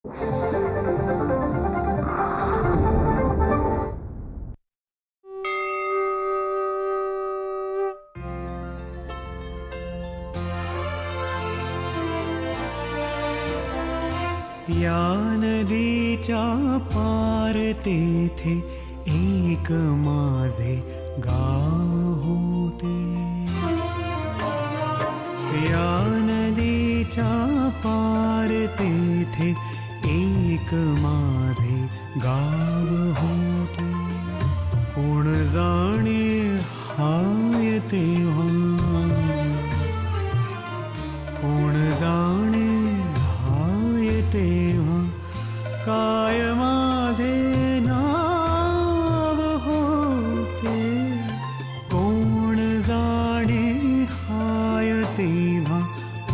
या नदीच्या पार तेथे एक माझे गाव होते. या नदीच्या पार तेथे एक माझे गाव होते. कोण जाणे हाय तेव्हा, कोण जाणे हाय तेव्हा, काय माझे नाव होते. कोण जाणे हाय तेव्हा,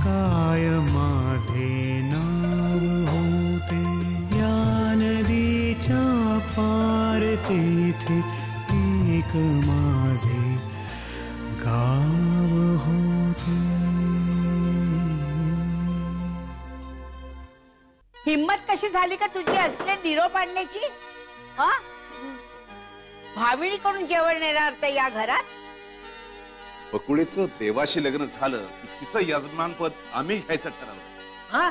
काय माझे नाव होते. या नदीच्या पार तेथे एक माझे गाव होते. हिम्मत कशी झाली का तुझी असले निरोप आणण्याची? हा, भाविणीकडून जेवण येणार तर या घरात? बकुळीचं देवाशी लग्न झालं की तिचं यजमानपद आम्ही घ्यायचं ठरवलं. हा,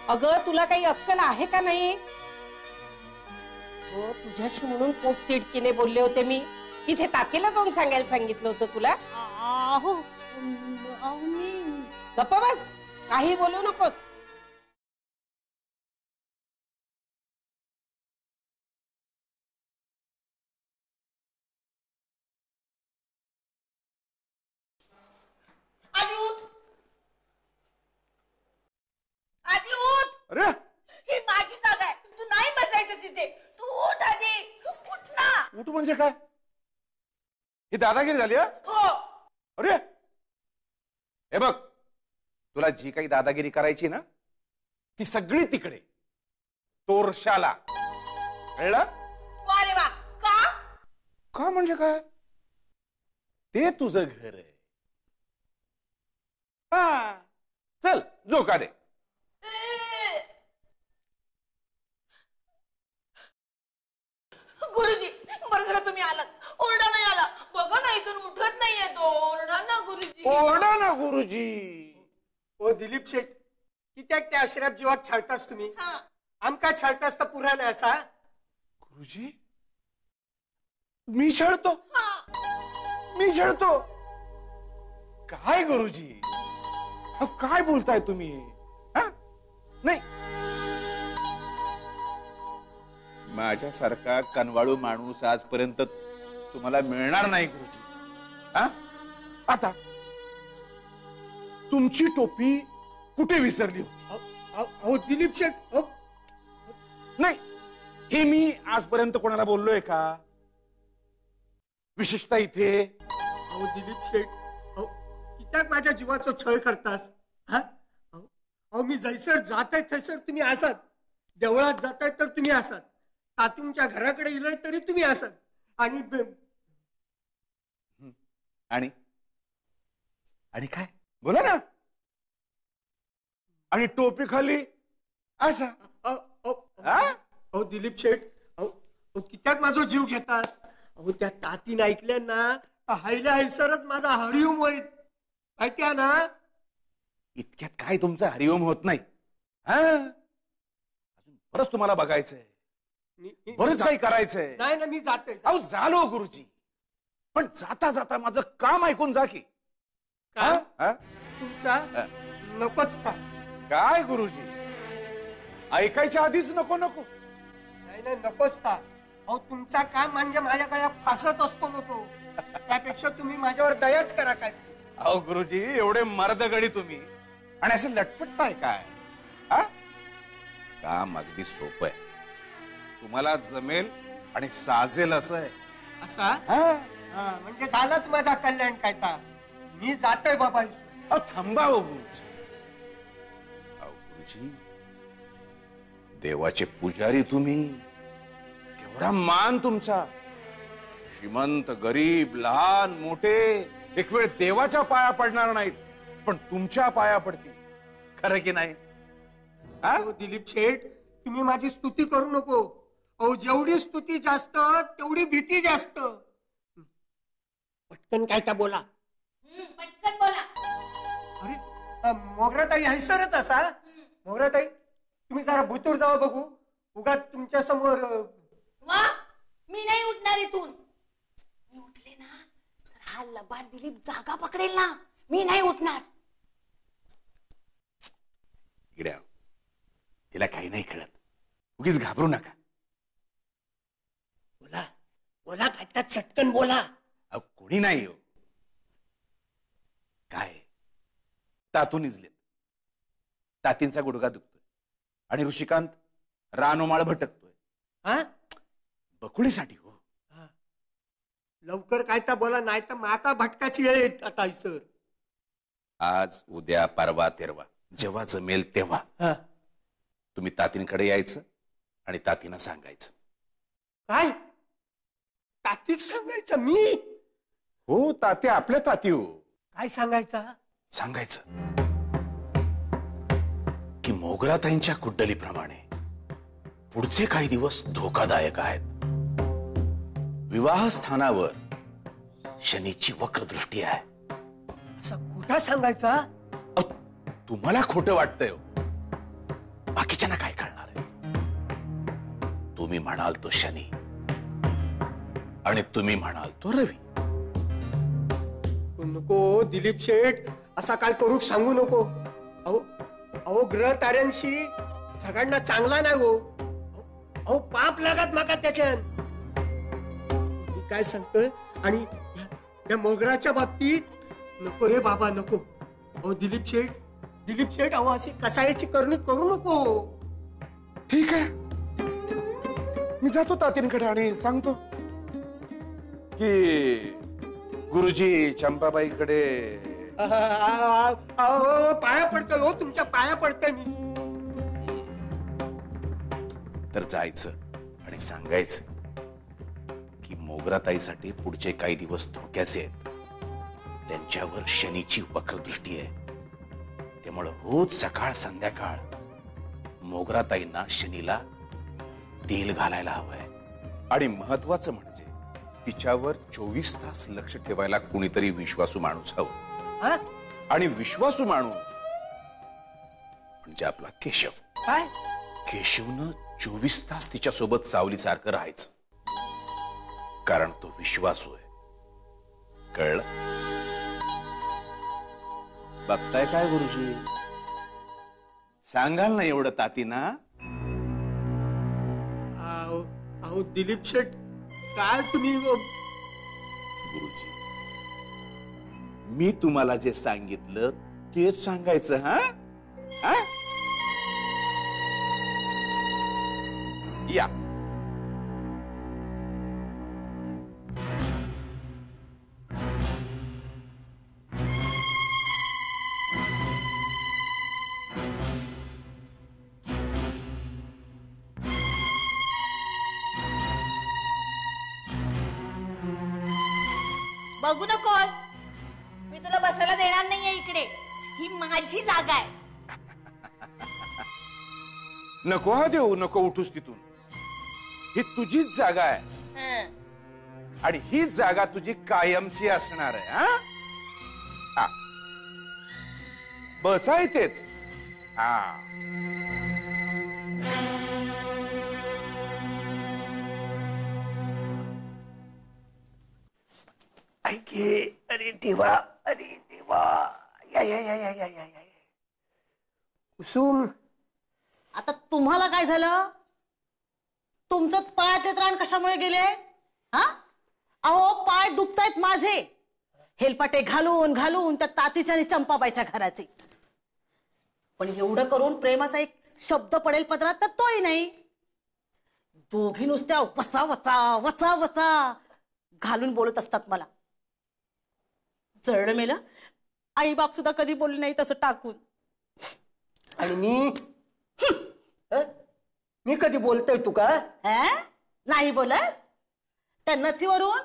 अगं तुला काही अक्कल आहे का नाही? हो, तुझ्याशी म्हणून पोट तिडकीने बोलले होते मी. इथे तात्याला जाऊन सांगायला सांगितलं होतं तुला. गप्प बस, काही बोलू नकोस. आधी उठ. अरे ही माझी जागा आहे, तू नाही बसायचं तिथे. तू उठ आधी, उठ ना. उठ म्हणजे काय? ही दादागिरी झाली? हो. अरे हे बघ, तुला जी काही दादागिरी करायची ना ती सगळी तिकडे तोरशाला, कळलं? वा रे वा. का? का म्हणजे काय? ते तुझं घर आहे. हा, चल झोका दे. गुरुजी, बरं झालं तुम्ही आलात. ओरडा नाही आला. बघा ना, इथून उठत नाहीये तो. ओरडा ना गुरुजी. ओरडा ना गुरुजी. ओ दिलीप शेठ, कित्याक त्या आश्रयात जीवात छळतास तुम्ही? आमका छळतास तर पुरा नाही असा? गुरुजी, मी छळतो? मी छळतो? काय गुरुजी, काय बोलताय तुम्ही? नाही, माझ्यासारखा कनवाळू माणूस आजपर्यंत तुम्हाला मिळणार नाही गुरुजी. आता तुमची टोपी कुठे विसरली होती? अहो दिलीप शेठ, नाही, हे मी आजपर्यंत कोणाला बोललोय का? विशेषतः इथे. अहो दिलीप शेठ, कित्याक माझ्या जीवाचा छळ करतास? अहो मी जैसर जात आहे तैसर तुम्ही असात. देवळात जाताय तर तुम्ही असात. तात्यांच्या घराकडे इलय तरी तुम्ही असात. आणि आणि काय बोला ना? आणि टोपी खाली असा. अहो दिलीप शेठ, कित्याक माझा जीव घेतास? अहो त्या तातीन ऐकल्या ना, हायल्या हैसरच माझा हरिओम होईल. माहिती ना? इतक्यात काय तुमचा हरिओम होत नाही. अजून बरंच तुम्हाला बघायचंय, बरंच काही करायचंय. नाही ना, मी जाते. अहो झालो गुरुजी, पण जाता जाता माझं काम ऐकून जा की. तुमचा नकोच का? काय गुरुजी, ऐकायच्या आधीच नको नको? नाही नाही, नकोच का? अहो तुमचा काम म्हणजे माझ्या गळ्यात फासत असतो ना तो. त्यापेक्षा तुम्ही माझ्यावर दयाच करा. काय अहो गुरुजी, एवढे मर्दगडी तुम्ही आणि असं लटपटताय काय? काम अगदी सोपं आहे, तुम्हाला जमेल आणि साजेल असं आहे. असा? म्हणजे झालंच माझा कल्याण. काय ता मी जातोय बाबा. अहो थांबा हो गुरुजी. अहो गुरुजी, देवाचे पुजारी तुम्ही, केवढा मान तुमचा. श्रीमंत गरीब लहान मोठे एक वेळ देवाच्या पाया पडणार नाहीत, पण तुमच्या पाया पडतील. खरं की नाही? हा? अहो, दिलीप शेठ तुम्ही माझी स्तुती करू नको. अहो जेवढी स्तुती जास्त तेवढी भीती जास्त. पटकन काय का बोला. पटकन बोला. अरे मोगराताई हैसरच असा. मोगराताई तुम्ही जरा भुतूर जावं बघू. उगा तुमच्या समोर वा, मी नाही उठणार इथून. मी उठले ना तर हा लबाड दिलीप जागा पकडेल ना. मी नाही उठणार. इकडे तिला काही नाही कळत. उगीच घाबरू नका. बोला बोला काय चटकन बोला. अहो कोणी नाही हो. काय तातू निजलेत. तातींचा गुडघा दुखतोय आणि ऋषिकांत रानोमाळ भटकतोय. हा बकुळीसाठी हो. लवकर काय तर बोला नाही तर माता भटकाची वेळ येत आता सर. आज उद्या परवा तेरवा जेव्हा जमेल तेव्हा तुम्ही तातींकडे यायचं आणि तातींना सांगायचं. काय तात्विक सांगायचं मी. हो ताते आपल्या ताती हो. काय सांगायचं. सांगायचं की मोगराताईंच्या कुंडलीप्रमाणे पुढचे काही दिवस धोकादायक आहेत. विवाह स्थानावर शनीची वक्रदृष्टी आहे. असं खोटा सांगायचा. तुम्हाला खोटं वाटतंय हो. बाकीच्यांना काय कळणार आहे. तुम्ही म्हणाल तो शनी आणि तुम्ही म्हणाल तो रवी. नको दिलीप शेठ असा काय करू सांगू नको. अहो अहो ग्रह ताऱ्यांशी सगळ्यांना चांगला नाही हो. अहो पाप लागत माका त्याच्यान. मी काय सांगतोय आणि या मोगराच्या बाबतीत नको रे बाबा नको. अहो दिलीप शेठ अहो अशी कसायची करणी करू नको. ठीक आहे मी जातो तातींकडे आणि सांगतो की गुरुजी चंपाबाईकडे. पाया पडतोय हो तुमच्या पाया पडतोय मी. तर जायचं आणि सांगायचं की मोगराताईसाठी पुढचे काही दिवस धोक्याचे आहेत. त्यांच्यावर शनीची वक्रदृष्टी आहे. त्यामुळे रोज सकाळ संध्याकाळ मोगराताईंना शनीला तेल घालायला हवंय. आणि महत्वाचं म्हणजे तिच्यावर 24 तास लक्ष ठेवायला कुणीतरी विश्वासू माणूस हवं. आणि विश्वासू माणूस म्हणजे आपला केशव. काय केशवनं 24 तास तिच्या सोबत सावलीसारखं राहायचं. कारण तो विश्वासू आहे. कळलं. बघताय काय गुरुजी. सांगाल ना एवढं तातीना. अहो दिलीप शेठ काय तुम्ही. गुरुजी मी तुम्हाला जे सांगितलं तेच सांगायचं. हा या. बघू नकोस. मी तुला बसायला देणार नाहीये इकडे. ही माझी जागा आहे. नको हा देऊ नको उठूस तिथून. ही तुझीच जागा आहे हं. आणि हीच जागा तुझी कायमची असणार आहे. हा बसायचेच. हा ऐके. अरे देवा अरे देवा. या या या या या या या. कुसुम आता तुम्हाला काय झालं. तुमचं पायातले त्राण कशामुळे गेले. हा अहो पाय दुखतायत माझे. हेलपाटे घालून घालून त्या तातीच्या आणि चंपाबाईच्या घराचे. पण एवढं करून प्रेमाचा एक शब्द पडेल पदरात तर तोही नाही. दोघी नुसत्या वचा वचा वचा वचा घालून बोलत असतात मला. जळलं मेलं. आई बाप सुद्धा कधी बोलले नाही तसं टाकून. आणि मी कधी बोलतोय तू का. नाही बोलत. त्या नथीवरून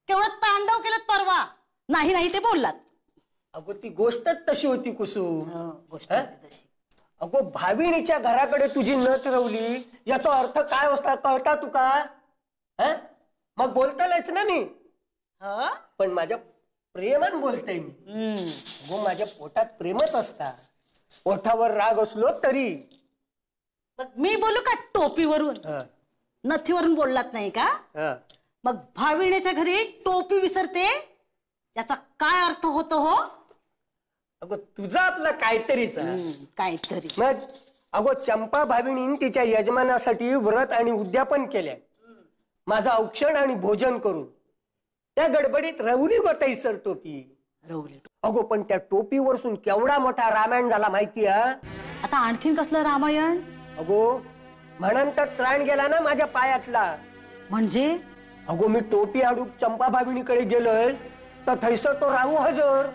केवढं तांडव केलं परवा. नाही नाही ते बोललात. अगो ती गोष्टच तशी होती कुसुम. गोष्ट होती तशी. अगो भाविणीच्या घराकडे तुझी नथ रवली याचा अर्थ काय होता कळता तुका? हं? मग बोलतालच ना मी, पण माझ्या प्रेमान बोलतय मी. अगो माझ्या पोटात प्रेमच असता, ओठावर राग असलो तरी. मग मी बोलू का टोपीवरून? हं, नथीवरून बोललात नाही का? हं. मग भाविण्याच्या घरी टोपी विसरते याचा काय अर्थ होतो हो? अगो तुझा आपला काहीतरीच काहीतरी. मग अगो चंपा भाविणीन तिच्या यजमानासाठी व्रत आणि उद्यापन केल्या, माझं औक्षण आणि भोजन करून. त्या गडबडीत रवली गोताई सर टोपी. रवली. अगो पण त्या टोपीवरसून केवढा मोठा रामायण झाला माहिती आहे? आता आणखीन कसलं रामायण? अगो म्हणून तर त्राण गेला ना माझ्या पायातला. म्हणजे? अगो मी टोपी आडूक चंपा भाविणीकडे गेलोय तर थैसर तो राहू हजर.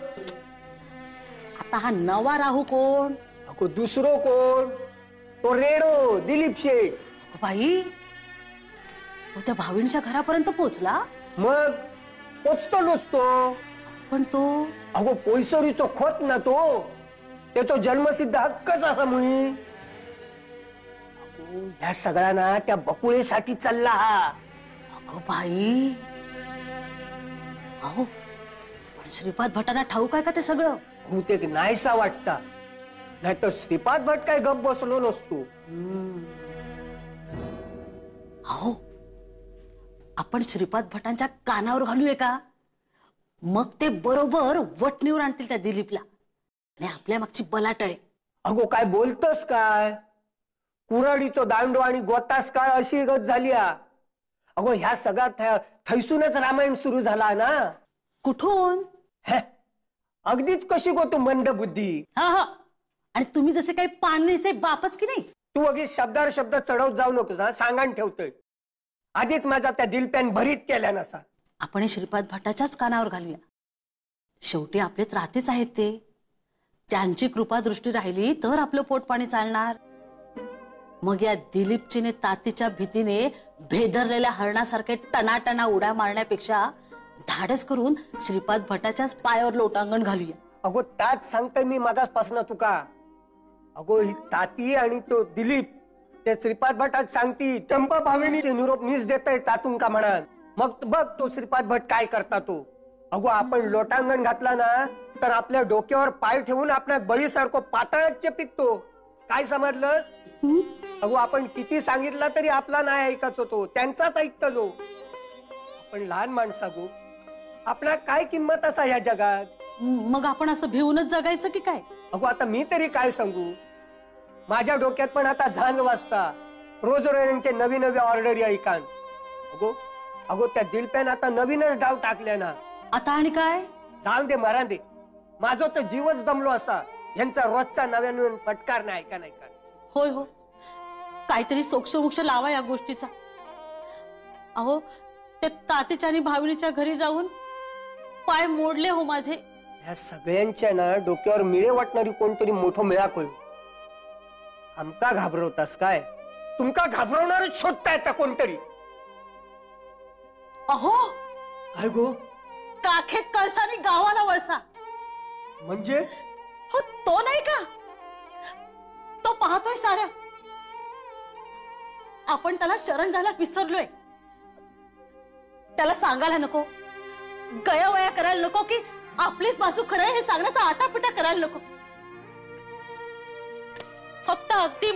आता हा नवा राहू कोण? अगो दुसरो कोण? तो रेडो दिलीप शेठ. अगो बाई, तो त्या भाविणीच्या घरापर्यंत पोहोचला? मग पोचतो नसतो, पण तो अगो पोयसोरीचो खोत ना तो, त्याचा जन्मसिद्ध हक्कच असा मुळी. अगो ह्या सगळ्यांना त्या बकुळेसाठी चालला हा. अगो बाई, अहो पण श्रीपाद भटांना ठाऊक आहे का ते सगळं? बहुतेक नाहीसा वाटता, नाहीतर श्रीपाद भट काय गप बसलो नसतो. अहो आपण श्रीपाद भटांच्या कानावर घालूये का? मग ते बरोबर वटणीवर आणतील त्या दिलीपला आणि आपल्या मागची बलाटळे. अगो काय बोलतस काय? कुराडीचो दांडो आणि गोतास काय अशी गत झाली हा. अगो ह्या सगळ्या थैसूनच रामायण सुरू झाला ना. कुठून? हे, अगदीच कशी गो तू मंद बुद्धी. हा हा, आणि तुम्ही जसे काही पाणीचे बापच की नाही. तू अगदी शब्दावर शब्द चढवत जाऊ नकोस हा, सांगान ठेवतोय. आधीच माझा त्या दिलप्यान भरीत केल्या नसा. आपण श्रीपाद भटाच्याच कानावर घालूया. शेवटी आपलेच राहतेच आहेत ते. त्यांची कृपा दृष्टी राहिली तर आपलं पोट पाणी चालणार. मग या दिलीपचीने तातीच्या भीतीने भेदरलेल्या हरणासारखे टनाटना उड्या मारण्यापेक्षा धाडस करून श्रीपाद भटाच्याच पायावर लोटांगण घालूया. अगो त्याच सांगतोय मी मागासपासून तुका. अगो ही ताती आणि तो दिलीप ते श्रीपाद भटात सांगती चंपा भाविणीचे निरोप मीच देतय तातून का म्हणा. मग बघ तो श्रीपाद भट काय करता तो. अगो आपण लोटांगण घातला ना तर आपल्या डोक्यावर पाय ठेवून आपल्या बळीसारखं पाताळात चेपिकतो. काय समजलंस? अगो आपण किती सांगितलं तरी आपला नाही ऐकायचो तो, त्यांचाच ऐकतो जो. आपण लहान माणसा गो, आपला काय किंमत असा या जगात. मग आपण असं भिवूनच जगायचं की काय? अगो आता मी तरी काय सांगू. माझ्या डोक्यात पण आता झांग वाजता, रोज रोजांचे नवी नवी ऑर्डर ऐकान. अगो अगो त्या दिलप्यान आता नवीनच डाव टाकल्या ना. आता आणि काय? जाऊन दे मरा दे, माझा तर जीवच दमलो असा यांचा रोजचा नव्यानं फटकार नाही का नाही का. होय हो, काहीतरी सोक्ष लावा या गोष्टीचा. अहो ते तातीच्या आणि भाविणीच्या घरी जाऊन पाय मोडले हो माझे. ह्या सगळ्यांच्या ना डोक्यावर मिळे वाटणारी कोणतरी मोठं मिळाकोय. आमका घाबरवतास काय? तुमका घाबरवणारच शोधता येता कोणतरी. अहो काय गो? काखेत कळसा आणि गावाला वळसा. म्हणजे? हो तो नाही का, तो पाहतोय साऱ्या. आपण त्याला शरण जायला विसरलोय. त्याला सांगायला नको, गयावया करायला नको की आपलीच बाजू खरं आहे हे सांगण्याचा आटापिटा करायला नको. फक्त अगदी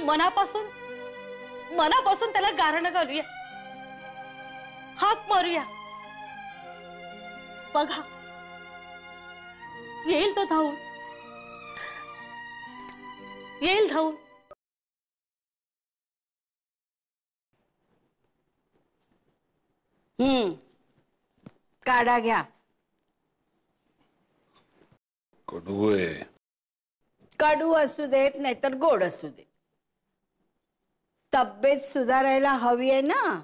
मनापासून त्याला गारणं घालूया, हाक मारूया. बघा येईल तो धावून, येईल धावून. काढा घ्या. कडू आहे. कडू असू देत नाहीतर गोड असू देत, तब्येत सुधारायला हवी आहे ना.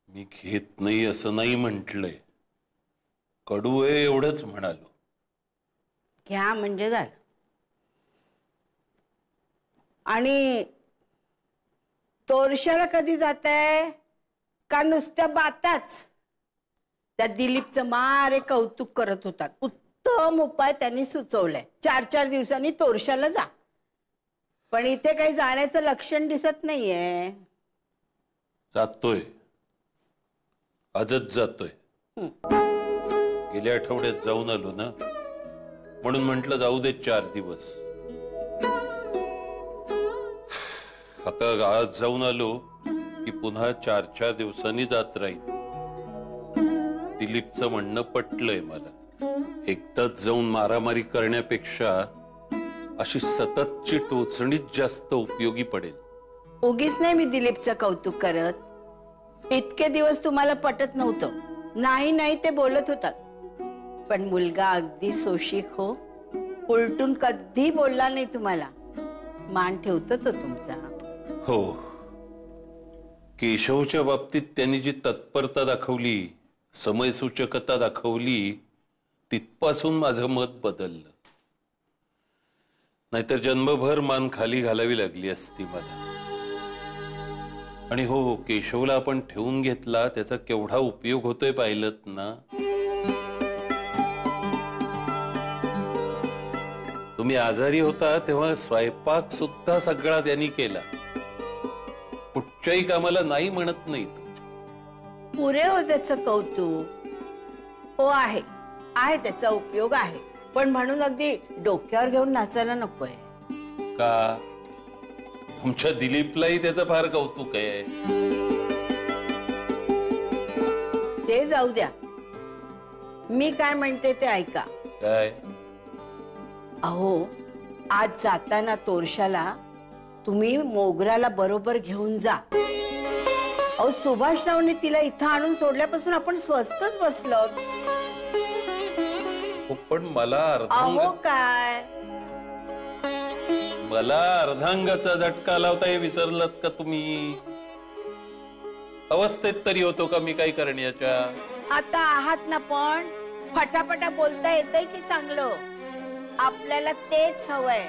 मी घेत नाही असं नाही म्हटलंय, कडू आहे एवढंच म्हणालो. घ्या म्हणजे झालं. आणि तोरशाला कधी जाताय का नुसत्या बाताच? त्या दिलीपचं मारे कौतुक करत होतात. उत्तम उपाय त्यांनी सुचवलाय. 4-4 दिवसांनी तोरशाला जा. पण इथे काही जाण्याचं लक्षण दिसत नाहीये. जातोय, आजच जातोय. गेल्या आठवड्यात जाऊन आलो ना, म्हणून म्हटलं जाऊ दे 4 दिवस. आता आज जाऊन आलो की पुन्हा 4-4 दिवसांनी जात राहील. दिलीपचं म्हणणं पटलंय मला. एकदाच जाऊन मारामारी करण्यापेक्षा अशी सततची टोचणीच जास्त उपयोगी पडेल. उगीच नाही मी दिलीपचं कौतुक करत. इतके दिवस तुम्हाला पटत नव्हतं. नाही नाही ते बोलत होतात. पण मुलगा अगदी सोशिक हो. उलटून कधी बोलला नाही तुम्हाला. मान ठेवतो तो तुमचा. हो, केशवच्या बाबतीत त्यांनी जी तत्परता दाखवली, समयसूचकता दाखवली, तिथपासून माझं मत बदललं. नाहीतर जन्मभर मान खाली घालावी लागली असती मला. आणि हो, केशवला आपण ठेवून घेतला, त्याचा केवढा उपयोग होतोय पाहिलत ना. तुम्ही आजारी होता तेव्हा स्वयंपाक सुद्धा सगळा त्यांनी केला. कुठच्याही कामाला नाही म्हणत नाही तो. पुरे हो त्याचं कौतुक. हो आहे त्याचा उपयोग आहे. पण म्हणून अगदी डोक्यावर घेऊन नाचायला नकोय का? तुमच्या दिलीपलाही त्याचं फार कौतुक आहे. ते जाऊ द्या. मी काय म्हणते ते ऐका. काय? अहो, आज जाताना तोरशाला तुम्ही मोगराला बरोबर घेऊन जा. अहो, सुभाषरावने तिला इथं आणून सोडल्यापासून आपण स्वस्तच बसलो. पण मला अहो काय, मला अर्धांगाचा झटका लावता हे विसरलात का तुम्ही? अवस्थेत तरी होतो का मी काही करण्याच्या? आता आहात ना, पण फटाफटा बोलता येतंय की चांगलं? आपल्याला तेच हवंय.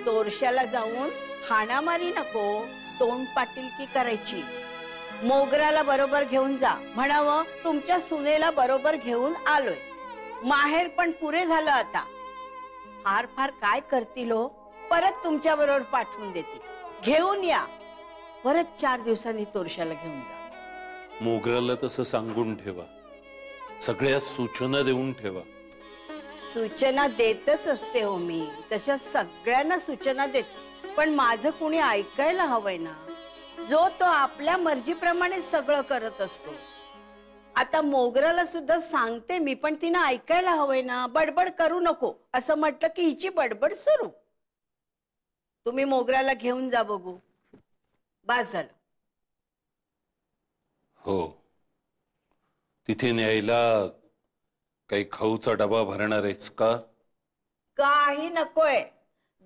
तोरशाला जाऊन हाणामारी नको, तोंड पाटीलकी करायची. मोगराला बरोबर घेऊन जा म्हणावं, तुमच्या सुनेला बरोबर घेऊन आलोय. माहेर पण पुरे झालं आता. फार फार काय करतील हो, परत तुमच्या बरोबर पाठवून देतील. घेऊन या. परत 4 दिवसांनी तोरशाला घेऊन जा. मोगराला तसं सांगून ठेवा. सगळ्या सूचना देऊन ठेवा. सूचना देतच असते हो मी. तशा सगळ्यांना सूचना देते. पण माझं कुणी ऐकायला हवंय ना. जो तो आपल्या मर्जीप्रमाणे सगळं करत असतो. आता मोगराला सुद्धा सांगते मी, पण तिनं ऐकायला हवंय ना. बडबड करू नको असं म्हटलं की हिची बडबड सुरू. तुम्ही मोगराला घेऊन जा बघू. बास झालं. हो, तिथे न्यायला काही खाऊचा डबा भरणार आहेस का? काही नकोय.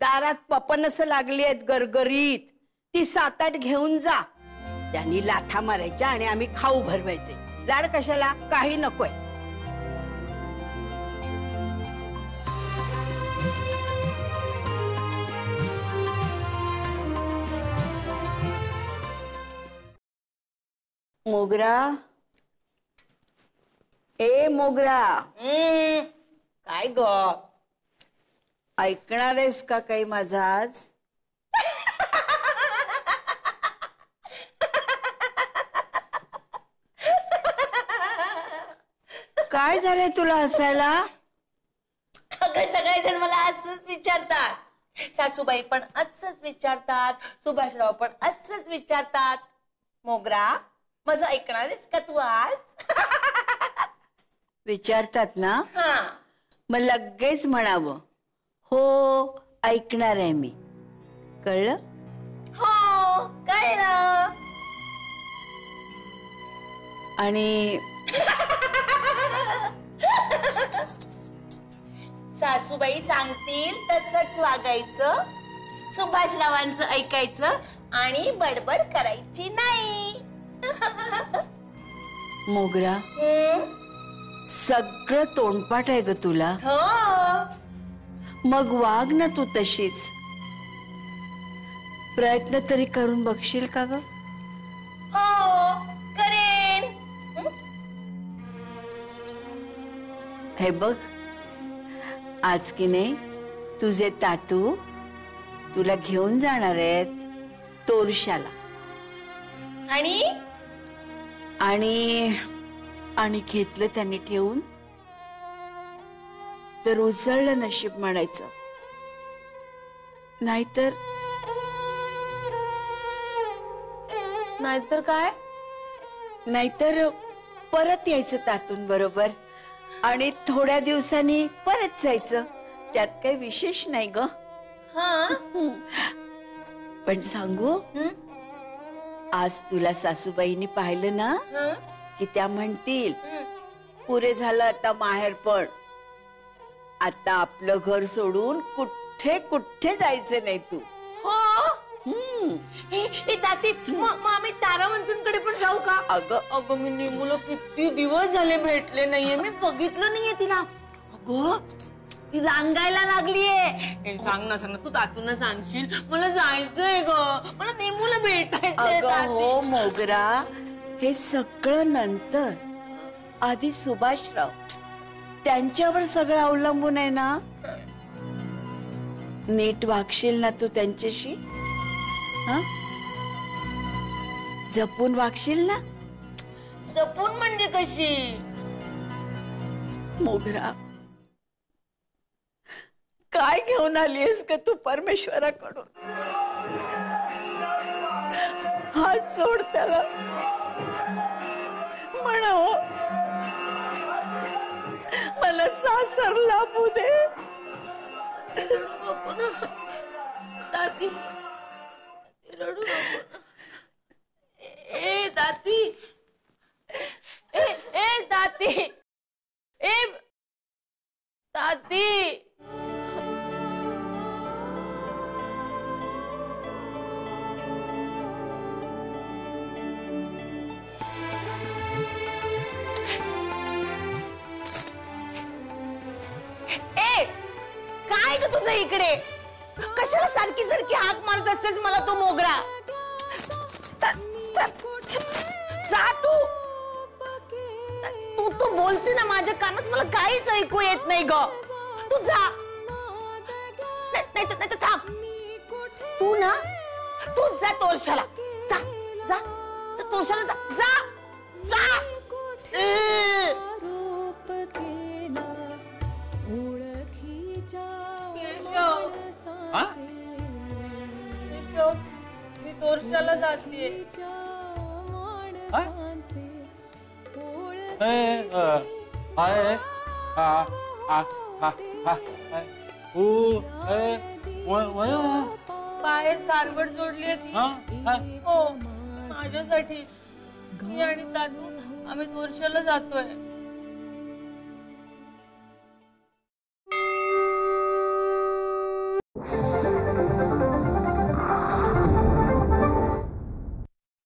दारात पपनस लागली आहेत गरगरीत. ती 7-8 घेऊन जा. त्यांनी लाथा मारायच्या आणि आम्ही खाऊ भरवायचे. लाड कशाला? काही नकोय. मोगरा, ए मोगरा, काय ग? ऐकणार आहेस का काही माझा आज? काय झालंय तुला हसायला? अगं, सगळेजण मला असंच विचारतात. सासूबाई पण असंच विचारतात, सुभाषराव पण असंच विचारतात. मोगरा, माझं ऐकणार आहेस का तू आज? विचारतात ना? हा, मग लगेच म्हणावं, हो ऐकणार आहे मी. कळलं? हो, कळलं. आणि सासूबाई सांगतील तसंच वागायचं, सुभाषरावांचं ऐकायचं आणि बडबड करायची नाही. मोगरा, सगळं तोंडपाठ आहे ग तुला. हो, मग वाग ना तू तशीच. प्रयत्न तरी करून बघशील का ग? हो, करेन. हे बघ, आज की नाही तुझे तातू तुला घेऊन जाणार आहेत तोरशाला. आणि आणि आणि घेतलं त्यांनी ठेवून तर उजळलं नशीब म्हणायचं. नाहीतर नाहीतर काय? नाहीतर परत यायचं तातून बरोबर आणि थोड्या दिवसांनी परत जायचं. त्यात काही विशेष नाही ग. हा. पण सांगू, आज तुला सासूबाईंनी पाहिलं ना की त्या म्हणतील पुरे झालं आता माहेर. पण आता आपलं घर सोडून कुठे कुठे जायचं नाही तू. हो. ताती मग आम्ही तारामंचूंकडे पण जाऊ का? अगं मी निमूला किती दिवस झाले भेटले नाहीये. मी बघितलं नाहीये तिला. अगं ती रांगायला लागलीये. सांग ना तू तातूंना सांगशील. मला जायचंय ग. मला निमूला भेटायचंय. हो मोगरा, हे सगळं नंतर. आधी सुभाषराव, त्यांच्यावर सगळं अवलंबून आहे ना. नीट वागशील ना तू त्यांच्याशी? जपून वागशील ना? जपून म्हणजे कशी? मोगरा, काय घेऊन आलीस का तू परमेश्वराकडून? हात सोड त्याला. म्हणाव मला सासर लाभू दे. नको ना दादी, रडू नको ना. ए दादी, ए दादी, ए दादी. काय ग तुझं इकडे? कशाला सारखी सारखी हाक मारत असतेस मला तू मोगरा? जा तू. तू तू बोलते ना माझ्या कानात, मला काहीच ऐकू येत नाही ग. तू जा. नाही थांब. तू ना तू जा तोरशाला. जा जा तोरशाला जा. जा जा. मी तोरशाला जाते. बाहेर सारवड जोडली ती. हो माझ्यासाठी. मी आणि दादू आम्ही तोरशाला जातोय.